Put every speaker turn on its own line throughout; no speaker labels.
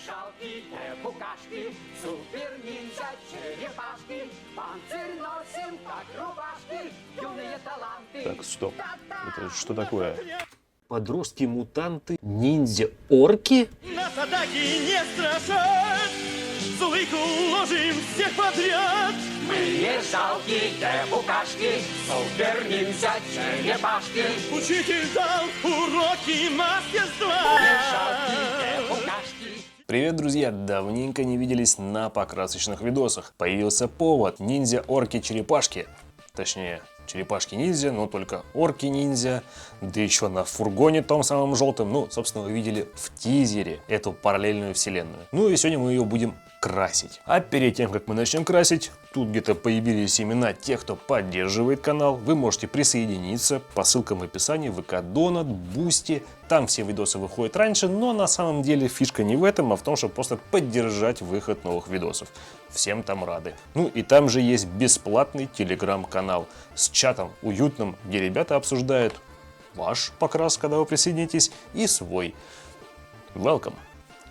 жалкие букашки, супер-ниндзя черепашки, панцирь носим, как рубашки, юные таланты.
Так, стоп. Это что такое? Подростки-мутанты, ниндзя-орки?
Нас атаки не страшат, злых уложим всех подряд.
Мы не жалкие букашки, супер-ниндзя черепашки,
Учитель дал уроки мастерства.
жалкие букашки.
Привет, друзья! Давненько не виделись на покрасочных видосах. Появился повод. Ниндзя-орки-черепашки. Точнее, черепашки-ниндзя, но только орки-ниндзя. Да еще на фургоне том самом желтом. Ну, собственно, вы видели в тизере эту параллельную вселенную. Ну и сегодня мы ее будем красить. А перед тем, как мы начнем красить, тут где-то появились имена тех, кто поддерживает канал. Вы можете присоединиться по ссылкам в описании, ВК Донат, Бусти. Там все видосы выходят раньше, но на самом деле фишка не в этом, а в том, чтобы просто поддержать выход новых видосов. Всем там рады. Ну и там же есть бесплатный телеграм-канал с чатом уютным, где ребята обсуждают ваш покрас, когда вы присоединитесь, и свой. Welcome!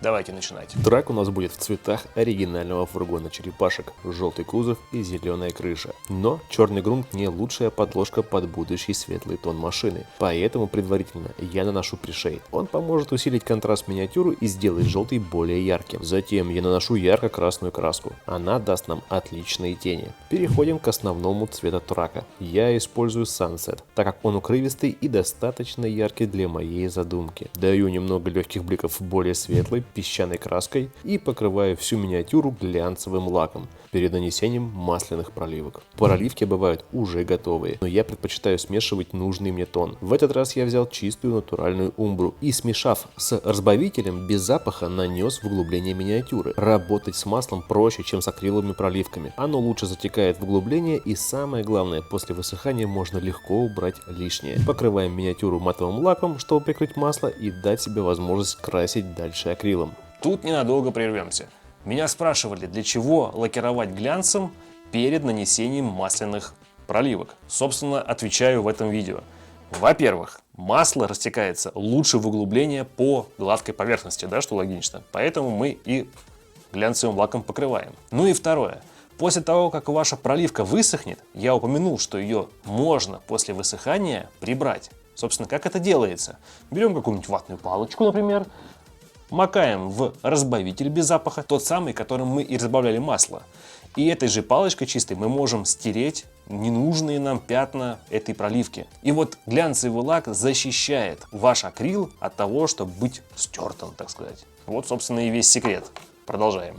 Давайте начинать. Трак у нас будет в цветах оригинального фургона черепашек. Желтый кузов и зеленая крыша. Но черный грунт не лучшая подложка под будущий светлый тон машины. Поэтому предварительно я наношу пришейд. Он поможет усилить контраст миниатюру и сделать желтый более ярким. Затем я наношу ярко-красную краску. Она даст нам отличные тени. Переходим к основному цвету трака. Я использую Sunset, так как он укрывистый и достаточно яркий для моей задумки. Даю немного легких бликов более светлой песчаной краской и покрываю всю миниатюру глянцевым лаком перед нанесением масляных проливок. Проливки бывают уже готовые, но я предпочитаю смешивать нужный мне тон. В этот раз я взял чистую натуральную умбру и, смешав с разбавителем, без запаха нанес в углубление миниатюры. Работать с маслом проще, чем с акриловыми проливками. Оно лучше затекает в углубление и, самое главное, после высыхания можно легко убрать лишнее. Покрываем миниатюру матовым лаком, чтобы прикрыть масло и дать себе возможность красить дальше акрилом. Тут ненадолго прервемся. Меня спрашивали, для чего лакировать глянцем перед нанесением масляных проливок. Собственно, отвечаю в этом видео. Во-первых, масло растекается лучше в углубление по гладкой поверхности, да, что логично. Поэтому мы и глянцевым лаком покрываем. Ну и второе. После того, как ваша проливка высохнет, я упомянул, что ее можно после высыхания прибрать. Собственно, как это делается? Берем какую-нибудь ватную палочку, например, макаем в разбавитель без запаха, тот самый, которым мы и разбавляли масло. И этой же палочкой чистой мы можем стереть ненужные нам пятна этой проливки. И вот глянцевый лак защищает ваш акрил от того, чтобы быть стертым, так сказать. Вот, собственно, и весь секрет. Продолжаем.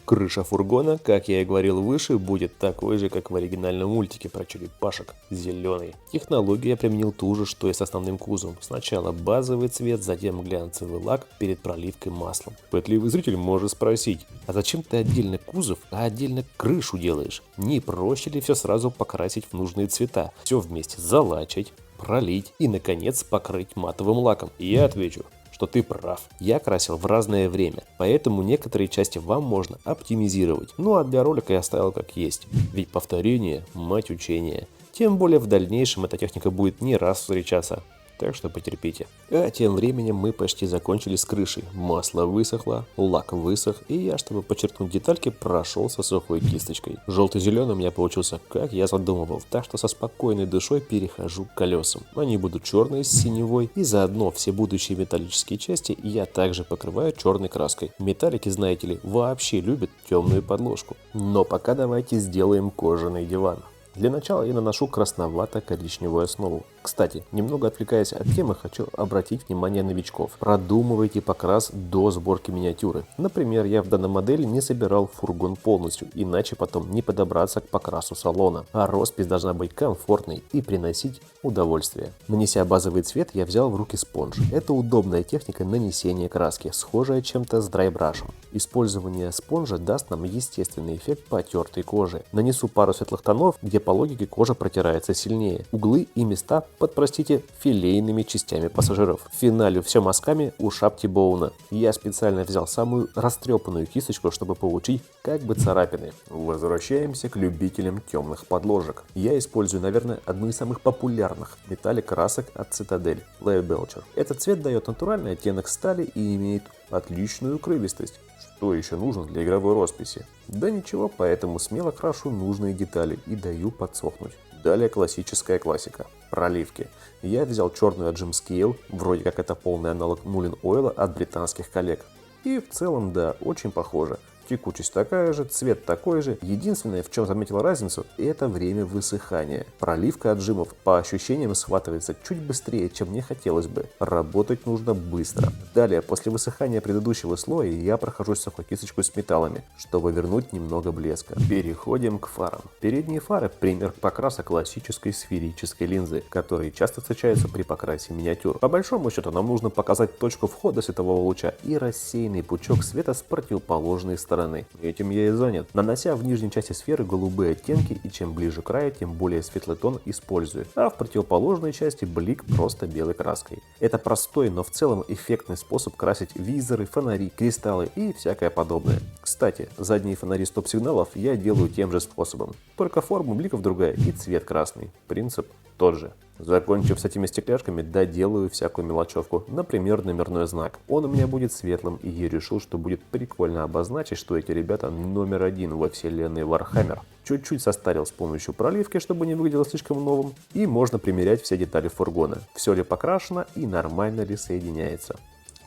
Крыша фургона, как я и говорил выше, будет такой же, как в оригинальном мультике про черепашек, зеленый. Технологию я применил ту же, что и с основным кузовом. Сначала базовый цвет, затем глянцевый лак перед проливкой маслом. Пытливый зритель может спросить, а зачем ты отдельно кузов, а отдельно крышу делаешь? Не проще ли все сразу покрасить в нужные цвета? Все вместе залачить, пролить и, наконец, покрыть матовым лаком? И я отвечу, что ты прав. Я красил в разное время, поэтому некоторые части вам можно оптимизировать. Ну а для ролика я оставил как есть. Ведь повторение – мать учения. Тем более в дальнейшем эта техника будет не раз встречаться. Так что потерпите. А тем временем мы почти закончили с крышей. Масло высохло, лак высох, и я, чтобы подчеркнуть детальки, прошелся сухой кисточкой. Желто-зеленый у меня получился, как я задумывал, так что со спокойной душой перехожу к колесам. Они будут черные с синевой, и заодно все будущие металлические части я также покрываю черной краской. Металлики, знаете ли, вообще любят темную подложку. Но пока давайте сделаем кожаный диван. Для начала я наношу красновато-коричневую основу. Кстати, немного отвлекаясь от темы, хочу обратить внимание новичков. Продумывайте покрас до сборки миниатюры. Например, я в данной модели не собирал фургон полностью, иначе потом не подобраться к покрасу салона. А роспись должна быть комфортной и приносить удовольствие. Нанеся базовый цвет, я взял в руки спонж. Это удобная техника нанесения краски, схожая чем-то с драйбрашем. Использование спонжа даст нам естественный эффект потертой кожи. Нанесу пару светлых тонов, где по логике кожа протирается сильнее. Углы и места
под, простите, филейными частями пассажиров. В финале все мазками у шапки Боуна. Я специально взял самую растрепанную кисточку, чтобы получить как бы царапины. Возвращаемся к любителям темных подложек. Я использую, наверное, одну из самых популярных металлик красок от Citadel – Lead Belcher. Этот цвет дает натуральный оттенок стали и имеет отличную укрывистость. Что еще нужно для игровой росписи? Да ничего, поэтому смело крашу нужные детали и даю подсохнуть. Далее классическая классика – проливки. Я взял черную от Jim Scale, вроде как это полный аналог Mullen Oil от британских коллег. И в целом, да, очень похоже. Текучесть такая же, цвет такой же. Единственное, в чем заметил разницу, это время высыхания. Проливка от джимов по ощущениям схватывается чуть быстрее, чем мне хотелось бы. Работать нужно быстро. Далее, после высыхания предыдущего слоя, я прохожусь сухой кисточкой с металлами, чтобы вернуть немного блеска. Переходим к фарам. Передние фары – пример покраса классической сферической линзы, которые часто встречаются при покрасе миниатюр. По большому счету, нам нужно показать точку входа светового луча и рассеянный пучок света с противоположной стороны. Этим я и занят, нанося в нижней части сферы голубые оттенки, и чем ближе к краю, тем более светлый тон использую, а в противоположной части блик просто белой краской. Это простой, но в целом эффектный способ красить визоры, фонари, кристаллы и всякое подобное. Кстати, задние фонари стоп-сигналов я делаю тем же способом, только форма бликов другая и цвет красный. Принцип тот же. Закончив с этими стекляшками, доделаю всякую мелочевку, например, номерной знак. Он у меня будет светлым, и я решил, что будет прикольно обозначить, что эти ребята номер один во вселенной Warhammer. Чуть-чуть состарил с помощью проливки, чтобы не выглядело слишком новым, и можно примерять все детали фургона. Все ли покрашено и нормально ли соединяется.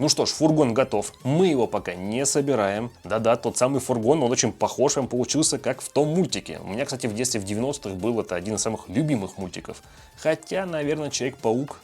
Ну что ж, фургон готов. Мы его пока не собираем. Да-да, тот самый фургон, он очень похож вам получился, как в том мультике. У меня, кстати, в детстве в 90-х был это один из самых любимых мультиков. Хотя, наверное, Человек-паук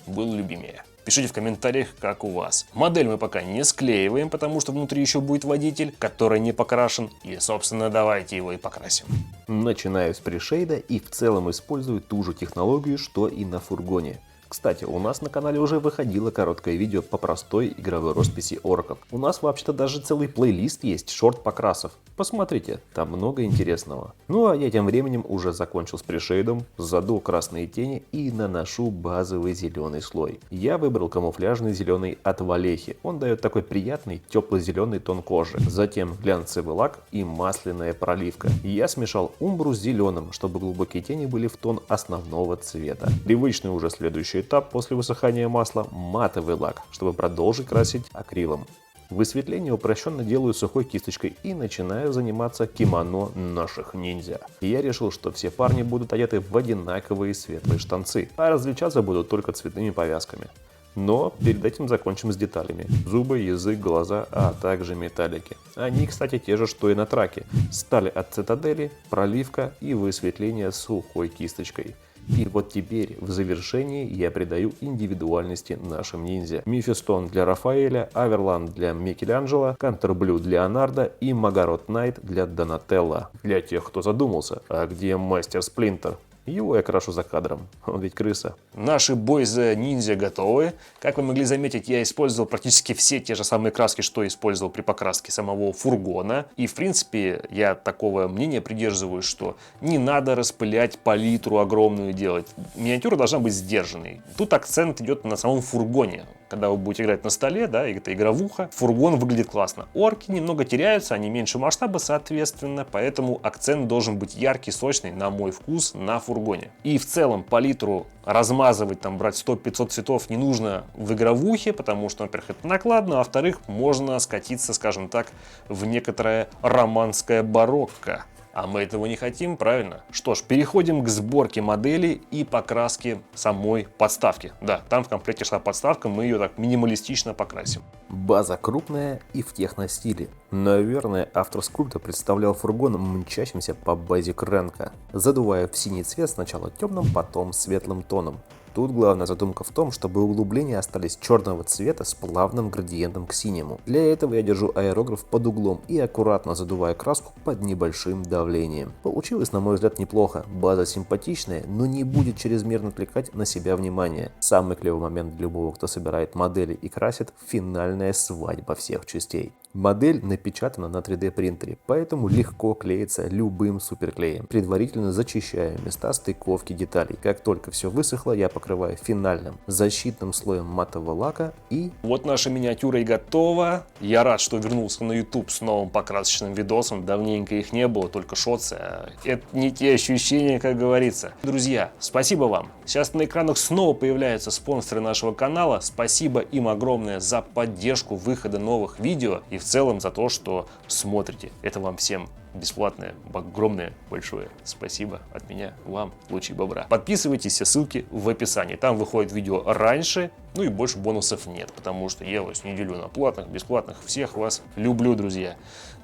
был любимее. Пишите в комментариях, как у вас. Модель мы пока не склеиваем, потому что внутри еще будет водитель, который не покрашен. И, собственно, давайте его и покрасим.
Начинаю с пришейда и в целом использую ту же технологию, что и на фургоне. Кстати, у нас на канале уже выходило короткое видео по простой игровой росписи орков. У нас вообще-то даже целый плейлист есть шорт покрасов. Посмотрите, там много интересного. Ну а я тем временем уже закончил с пришейдом, задул красные тени и наношу базовый зеленый слой. Я выбрал камуфляжный зеленый от Валехи. Он дает такой приятный тепло-зеленый тон кожи. Затем глянцевый лак и масляная проливка. Я смешал умбру с зеленым, чтобы глубокие тени были в тон основного цвета. Привычный уже следующий этап после высыхания масла – матовый лак, чтобы продолжить красить акрилом. Высветление упрощенно делаю сухой кисточкой и начинаю заниматься кимоно наших ниндзя. Я решил, что все парни будут одеты в одинаковые светлые штанцы, а различаться будут только цветными повязками. Но перед этим закончим с деталями. Зубы, язык, глаза, а также металлики. Они, кстати, те же, что и на траке. Стали от Цитадели, проливка и высветление сухой кисточкой. И вот теперь в завершении я придаю индивидуальности нашим ниндзя. Мефистон для Рафаэля, Аверланд для Микеланджело, Кантерблю для Леонардо и Магарот Найт для Донателло. Для тех, кто задумался, а где мастер Сплинтер? Его я крашу за кадром, он ведь крыса.
Наши бойза-ниндзя готовы. Как вы могли заметить, я использовал практически все те же самые краски, что использовал при покраске самого фургона. И в принципе я такого мнения придерживаюсь, что не надо распылять палитру огромную делать. Миниатюра должна быть сдержанной. Тут акцент идет на самом фургоне. Когда вы будете играть на столе, да, это игровуха, фургон выглядит классно. Орки немного теряются, они меньше масштаба, соответственно, поэтому акцент должен быть яркий, сочный, на мой вкус, на фургоне. И в целом палитру размазывать, там, брать 100-500 цветов не нужно в игровухе, потому что, во-первых, это накладно, а во-вторых, можно скатиться, скажем так, в некоторое романское барокко. А мы этого не хотим, правильно? Что ж, переходим к сборке модели и покраске самой подставки. Да, там в комплекте шла подставка, мы ее так минималистично покрасим.
База крупная и в техностиле. Наверное, автор скульпта представлял фургон мчащимся по базе Кренка, задувая в синий цвет сначала темным, потом светлым тоном. Тут главная задумка в том, чтобы углубления остались черного цвета с плавным градиентом к синему. Для этого я держу аэрограф под углом и аккуратно задуваю краску под небольшим давлением. Получилось, на мой взгляд, неплохо. База симпатичная, но не будет чрезмерно отвлекать на себя внимание. Самый клевый момент для любого, кто собирает модели и красит – финальная свадьба всех частей. Модель напечатана на 3D принтере, поэтому легко клеится любым суперклеем. Предварительно зачищаю места стыковки деталей. Как только все высохло, я покрываю финальным защитным слоем матового лака и...
Вот наша миниатюра и готова. Я рад, что вернулся на YouTube с новым покрасочным видосом. Давненько их не было, только шотсы. Это не те ощущения, как говорится. Друзья, спасибо вам. Сейчас на экранах снова появляются спонсоры нашего канала. Спасибо им огромное за поддержку выхода новых видео и в целом за то, что смотрите. Это вам всем бесплатное, огромное, большое спасибо от меня вам, лучи бобра. Подписывайтесь, все ссылки в описании. Там выходит видео раньше, ну и больше бонусов нет, потому что я вас не делю на платных, бесплатных. Всех вас люблю, друзья.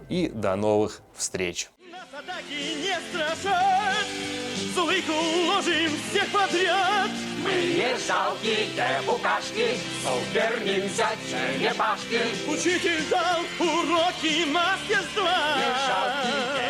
И до новых встреч.
Нас атаки не страшат, злых уложим всех подряд.
Мы не жалкие букашки, супер-ниндзя черепашки.
Учитель дал уроки мастерства.
Не жалкие